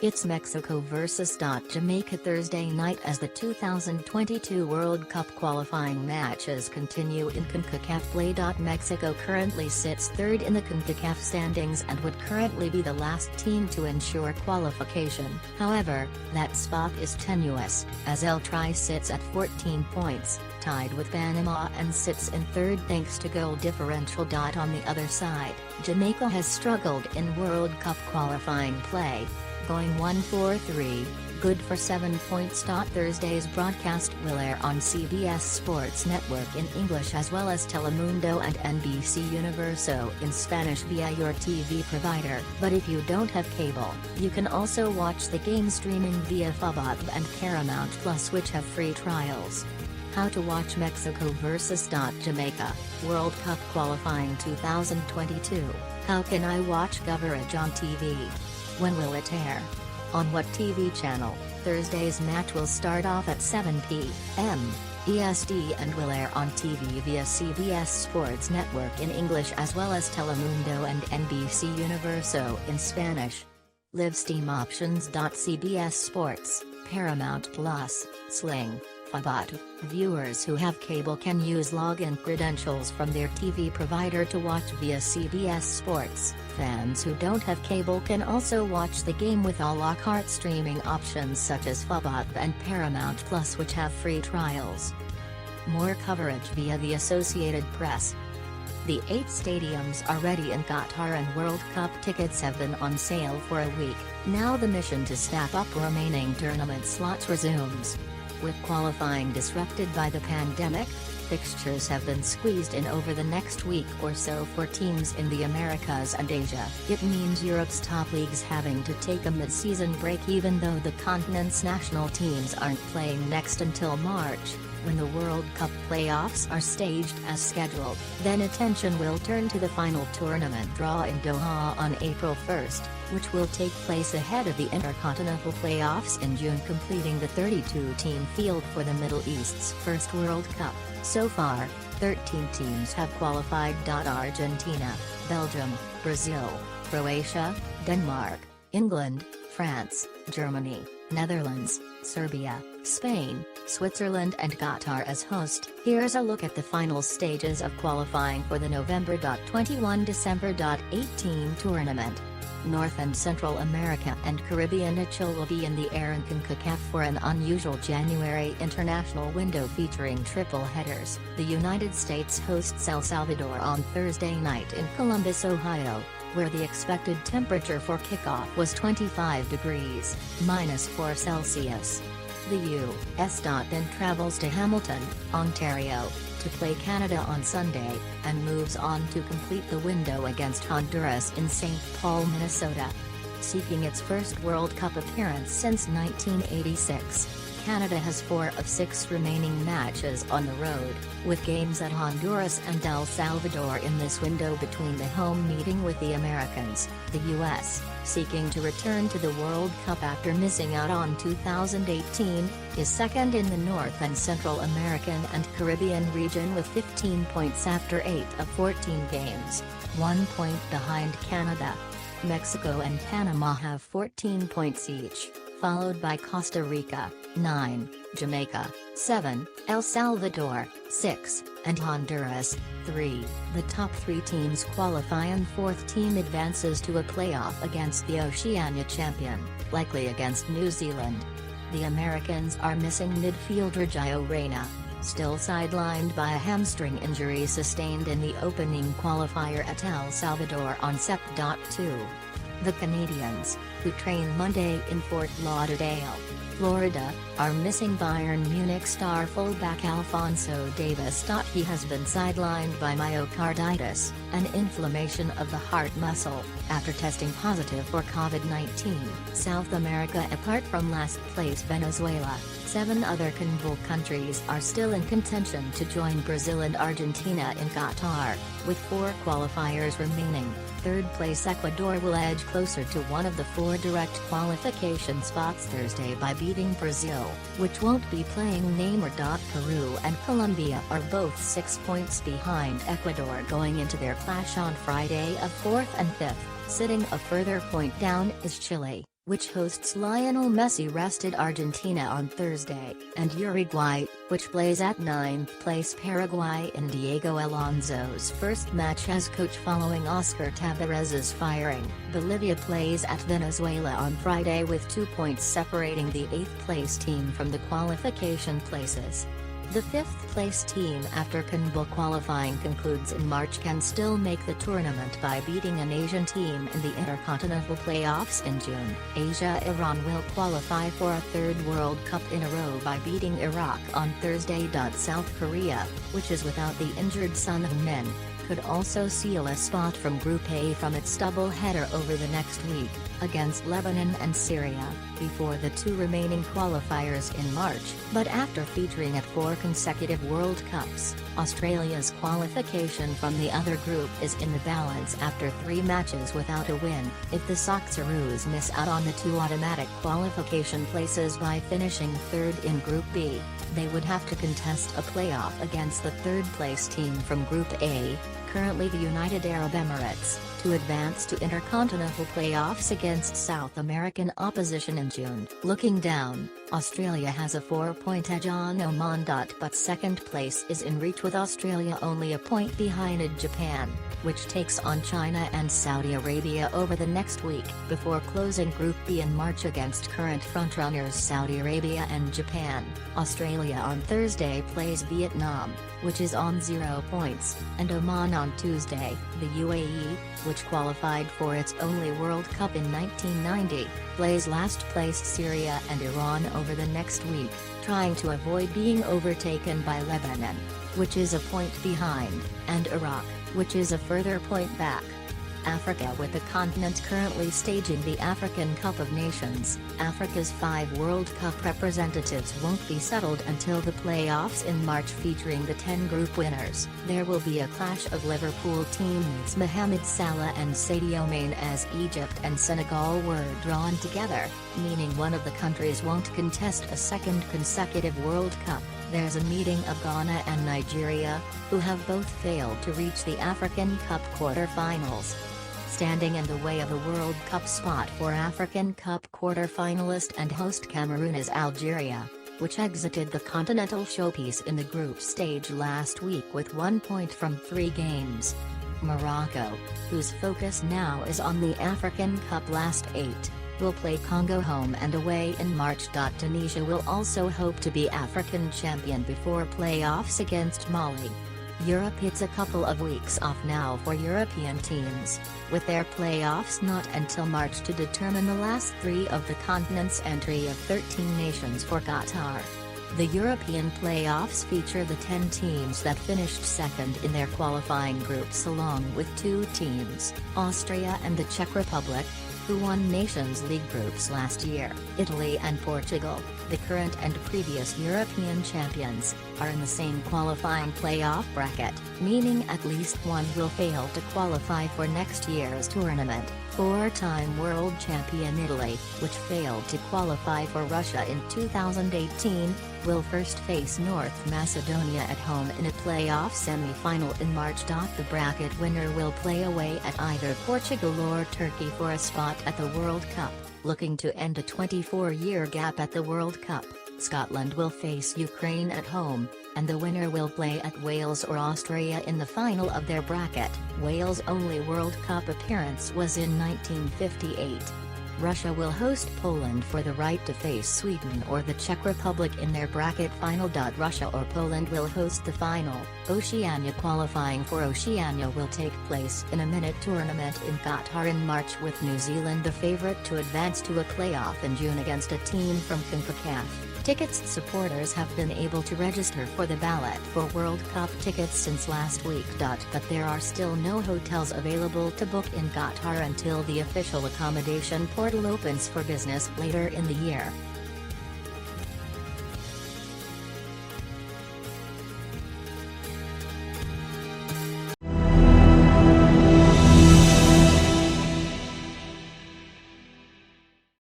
It's Mexico vs. Jamaica Thursday night as the 2022 World Cup qualifying matches continue in CONCACAF play. Mexico currently sits third in the CONCACAF standings and would currently be the last team to ensure qualification. However, that spot is tenuous, as El Tri sits at 14 points, tied with Panama, and sits in third thanks to goal differential. On the other side, Jamaica has struggled in World Cup qualifying play, going 1-4-3, good for 7 points. Thursday's broadcast will air on CBS Sports Network in English as well as Telemundo and NBC Universo in Spanish via your TV provider. But if you don't have cable, you can also watch the game streaming via Fubob and Paramount Plus, which have free trials. How to watch Mexico vs. Jamaica, World Cup qualifying 2022. How can I watch coverage on TV? When will it air? On what TV channel? Thursday's match will start off at 7 p.m. EST and will air on TV via CBS Sports Network in English as well as Telemundo and NBC Universo in Spanish. Live stream options. CBS Sports, Paramount Plus, Sling, Fubob. Viewers who have cable can use login credentials from their TV provider to watch via CBS Sports. Fans who don't have cable can also watch the game with a la carte streaming options such as Fubob and Paramount Plus, which have free trials. More coverage via the Associated Press. The 8 stadiums are ready in Qatar and World Cup tickets have been on sale for a week. Now the mission to snap up remaining tournament slots resumes. With qualifying disrupted by the pandemic, fixtures have been squeezed in over the next week or so for teams in the Americas and Asia. It means Europe's top leagues having to take a mid-season break, even though the continent's national teams aren't playing next until March, when the World Cup playoffs are staged as scheduled. Then attention will turn to the final tournament draw in Doha on April 1st, which will take place ahead of the Intercontinental Playoffs in June, completing the 32-team field for the Middle East's first World Cup. So far, 13 teams have qualified. Argentina, Belgium, Brazil, Croatia, Denmark, England, France, Germany, Netherlands, Serbia, Spain, Switzerland and Qatar as host. Here's a look at the final stages of qualifying for the November 21-December 18 tournament. North and Central America and Caribbean will be in the air in CONCACAF for an unusual January international window featuring triple headers. The United States hosts El Salvador on Thursday night in Columbus, Ohio, where the expected temperature for kickoff was 25 degrees, -4 Celsius. The U.S. then travels to Hamilton, Ontario, to play Canada on Sunday, and moves on to complete the window against Honduras in St. Paul, Minnesota. Seeking its first World Cup appearance since 1986, Canada has 4 of 6 remaining matches on the road, with games at Honduras and El Salvador in this window between the home meeting with the Americans. The U.S., seeking to return to the World Cup after missing out on 2018, is second in the North and Central American and Caribbean region with 15 points after 8 of 14 games, 1 point behind Canada. Mexico and Panama have 14 points each, followed by Costa Rica, 9, Jamaica, 7, El Salvador, 6, and Honduras, 3. The top 3 teams qualify and 4th team advances to a playoff against the Oceania champion, likely against New Zealand. The Americans are missing midfielder Gio Reyna, still sidelined by a hamstring injury sustained in the opening qualifier at El Salvador on Sep. 2. The Canadians, who train Monday in Fort Lauderdale, Florida, are missing Bayern Munich star fullback Alphonso Davies. He has been sidelined by myocarditis, an inflammation of the heart muscle, after testing positive for COVID-19. South America. Apart from last place Venezuela, 7 other CONMEBOL countries are still in contention to join Brazil and Argentina in Qatar, with 4 qualifiers remaining. 3rd place Ecuador will edge closer to one of the 4 direct qualification spots Thursday by beating Brazil, which won't be playing Neymar. Peru and Colombia are both 6 points behind Ecuador going into their clash on Friday of 4th and 5th. Sitting a further point down is Chile, which hosts Lionel Messi, rested Argentina on Thursday, and Uruguay, which plays at 9th place Paraguay in Diego Alonso's first match as coach following Oscar Tabarez's firing. Bolivia plays at Venezuela on Friday with 2 points separating the 8th place team from the qualification places. The 5th place team after CONCACAF qualifying concludes in March can still make the tournament by beating an Asian team in the Intercontinental Playoffs in June. Iran will qualify for a third World Cup in a row by beating Iraq on Thursday. South Korea, which is without the injured Son Heung-min, could also seal a spot from Group A from its double-header over the next week, against Lebanon and Syria, before the 2 remaining qualifiers in March. But after featuring at 4 consecutive World Cups, Australia's qualification from the other group is in the balance after 3 matches without a win. If the Socceroos miss out on the 2 automatic qualification places by finishing 3rd in Group B, they would have to contest a playoff against the 3rd-place team from Group A, currently the United Arab Emirates, to advance to intercontinental playoffs against South American opposition in June. Looking down, Australia has a 4-point edge on Oman. But second place is in reach with Australia only a point behind Japan, which takes on China and Saudi Arabia over the next week, before closing Group B in March against current frontrunners Saudi Arabia and Japan. Australia on Thursday plays Vietnam, which is on 0 points, and Oman on Tuesday. The UAE, which qualified for its only World Cup in 1990, plays last-place Syria and Iran over the next week, trying to avoid being overtaken by Lebanon, which is a point behind, and Iraq, which is a further point back. Africa, with the continent currently staging the African Cup of Nations, Africa's 5 World Cup representatives won't be settled until the playoffs in March, featuring the 10 group winners. There will be a clash of Liverpool teammates Mohamed Salah and Sadio Mane, as Egypt and Senegal were drawn together, meaning one of the countries won't contest a second consecutive World Cup. There's a meeting of Ghana and Nigeria, who have both failed to reach the African Cup quarter-finals. Standing in the way of a World Cup spot for African Cup quarter-finalist and host Cameroon is Algeria, which exited the continental showpiece in the group stage last week with 1 point from 3 games. Morocco, whose focus now is on the African Cup last 8, will play Congo home and away in March. Tunisia will also hope to be African champion before playoffs against Mali. Europe hits a couple of weeks off now for European teams, with their playoffs not until March to determine the last 3 of the continent's entry of 13 nations for Qatar. The European playoffs feature the 10 teams that finished second in their qualifying groups, along with 2 teams, Austria and the Czech Republic, who won Nations League groups last year. Italy and Portugal, the current and previous European champions, are in the same qualifying playoff bracket, meaning at least one will fail to qualify for next year's tournament. 4-time world champion Italy, which failed to qualify for Russia in 2018, will first face North Macedonia at home in a playoff semi-final in March. The bracket winner will play away at either Portugal or Turkey for a spot at the World Cup. Looking to end a 24-year gap at the World Cup, Scotland will face Ukraine at home, and the winner will play at Wales or Austria in the final of their bracket. Wales' only World Cup appearance was in 1958. Russia will host Poland for the right to face Sweden or the Czech Republic in their bracket final. Russia or Poland will host the final. Oceania qualifying for Oceania will take place in a minute tournament in Qatar in March, with New Zealand the favorite to advance to a playoff in June against a team from CONCACAF. Tickets supporters have been able to register for the ballot for World Cup tickets since last week. But there are still no hotels available to book in Qatar until the official accommodation portal opens for business later in the year.